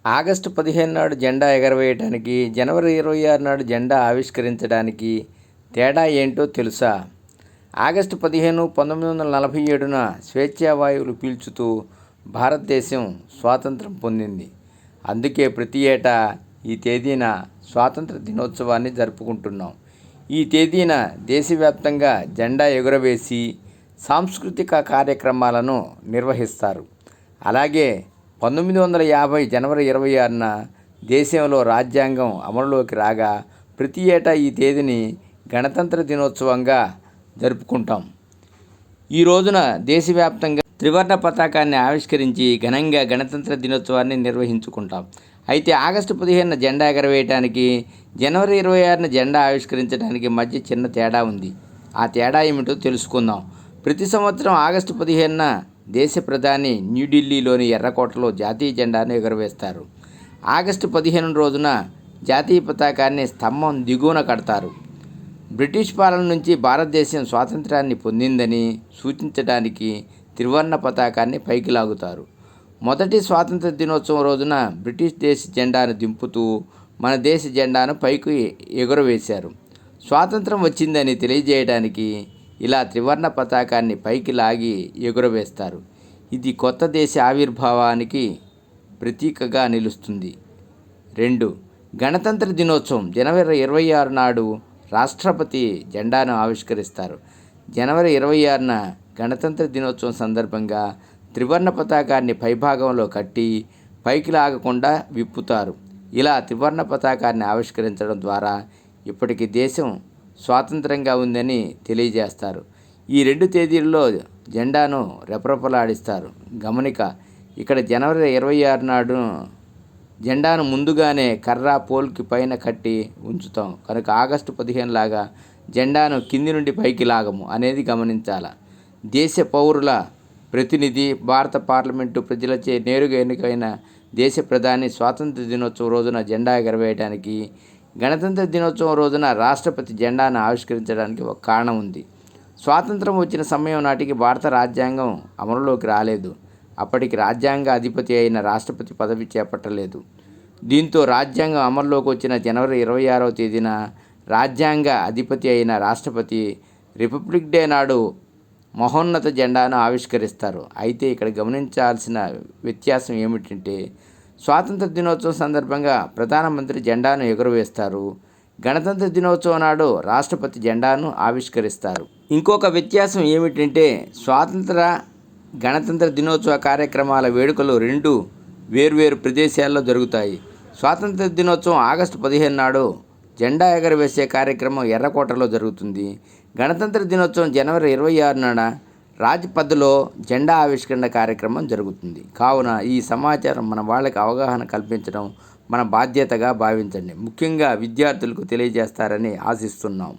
August 15 నాడు జెండా ఎగరవేయటానికి, జనవరి 26 నాడు జెండా ఆవిష్కరించడానికి తేడా ఏంటో తెలుసా? ఆగస్టు 15, 1947న స్వేచ్ఛా వాయువులు పీల్చుతూ భారతదేశం స్వాతంత్రం పొందింది. అందుకే ప్రతి ఏటా ఈ తేదీన స్వాతంత్ర దినోత్సవాన్ని జరుపుకుంటున్నాం. ఈ తేదీన దేశవ్యాప్తంగా జెండా ఎగురవేసి సాంస్కృతిక కార్యక్రమాలను నిర్వహిస్తారు. అలాగే 1950 జనవరి 26న దేశంలో రాజ్యాంగం అమలులోకి రాగా ప్రతి ఏటా ఈ తేదీని గణతంత్ర దినోత్సవంగా జరుపుకుంటాం. ఈ రోజున దేశవ్యాప్తంగా త్రివర్ణ పతాకాన్ని ఆవిష్కరించి ఘనంగా గణతంత్ర దినోత్సవాన్ని నిర్వహించుకుంటాం. అయితే ఆగస్టు 15న జెండా ఎగరవేయటానికి, జనవరి 26న జెండా ఆవిష్కరించడానికి మధ్య చిన్న తేడా ఉంది. ఆ తేడా ఏమిటో తెలుసుకుందాం. ప్రతి సంవత్సరం ఆగస్టు 15న దేశ ప్రధాని న్యూఢిల్లీలోని ఎర్రకోటలో జాతీయ జెండాను ఎగురవేస్తారు. ఆగస్టు 15 రోజున జాతీయ పతాకాన్ని స్తంభం దిగువన కడతారు. బ్రిటిష్ పాలన నుంచి భారతదేశం స్వాతంత్రాన్ని పొందిందని సూచించడానికి త్రివర్ణ పతాకాన్ని పైకి లాగుతారు. మొదటి స్వాతంత్ర దినోత్సవం రోజున బ్రిటిష్ దేశ జెండాను దింపుతూ మన దేశ జెండాను పైకి ఎగురవేశారు. స్వాతంత్రం వచ్చిందని తెలియజేయడానికి ఇలా త్రివర్ణ పతాకాన్ని పైకి లాగి ఎగురవేస్తారు. ఇది కొత్త దేశ ఆవిర్భావానికి ప్రతీకగా నిలుస్తుంది. 2. గణతంత్ర దినోత్సవం జనవరి 26 నాడు రాష్ట్రపతి జెండాను ఆవిష్కరిస్తారు. జనవరి 26న గణతంత్ర దినోత్సవం సందర్భంగా త్రివర్ణ పతాకాన్ని పైభాగంలో కట్టి పైకి లాగకుండా విప్పుతారు. ఇలా త్రివర్ణ పతాకాన్ని ఆవిష్కరించడం ద్వారా ఇప్పటికి దేశం స్వాతంత్రంగా ఉందని తెలియజేస్తారు. ఈ 2 తేదీల్లో జెండాను రెపరెపలాడిస్తారు. గమనిక, ఇక్కడ జనవరి 26 నాడు జెండాను ముందుగానే కర్ర పోల్కి పైన కట్టి ఉంచుతాం కనుక ఆగస్టు 15 లాగా జెండాను కింది నుండి పైకి లాగము అనేది గమనించాల. దేశ పౌరుల ప్రతినిధి, భారత పార్లమెంటు ప్రజలచే నేరుగా ఎన్నికైన దేశ ప్రధాని స్వాతంత్ర దినోత్సవం రోజున జెండా ఎగరవేయడానికి, గణతంత్ర దినోత్సవం రోజున రాష్ట్రపతి జెండాను ఆవిష్కరించడానికి ఒక కారణం ఉంది. స్వాతంత్రం వచ్చిన సమయం నాటికి భారత రాజ్యాంగం అమలులోకి రాలేదు. అప్పటికి రాజ్యాంగ అధిపతి అయిన రాష్ట్రపతి పదవి చేపట్టలేదు. దీంతో రాజ్యాంగం అమల్లోకి వచ్చిన జనవరి 26వ తేదీన రాజ్యాంగ అధిపతి అయిన రాష్ట్రపతి రిపబ్లిక్ డే నాడు మహోన్నత జెండాను ఆవిష్కరిస్తారు. అయితే ఇక్కడ గమనించాల్సిన వ్యత్యాసం ఏమిటంటే, స్వాతంత్ర దినోత్సవం సందర్భంగా ప్రధానమంత్రి జెండాను ఎగురవేస్తారు. గణతంత్ర దినోత్సవం నాడు రాష్ట్రపతి జెండాను ఆవిష్కరిస్తారు. ఇంకొక వ్యత్యాసం ఏమిటంటే, గణతంత్ర దినోత్సవ కార్యక్రమాల వేడుకలు 2 వేర్వేరు ప్రదేశాల్లో జరుగుతాయి. స్వాతంత్ర దినోత్సవం ఆగస్టు 15 నాడు జెండా ఎగరవేసే కార్యక్రమం ఎర్రకోటలో జరుగుతుంది. గణతంత్ర దినోత్సవం జనవరి 26 నాడు రాజ్పథ్లో జెండా ఆవిష్కరణ కార్యక్రమం జరుగుతుంది. కావున ఈ సమాచారం మన వాళ్ళకి అవగాహన కల్పించడం మన బాధ్యతగా భావించండి. ముఖ్యంగా విద్యార్థులకు తెలియజేస్తారని ఆశిస్తున్నాం.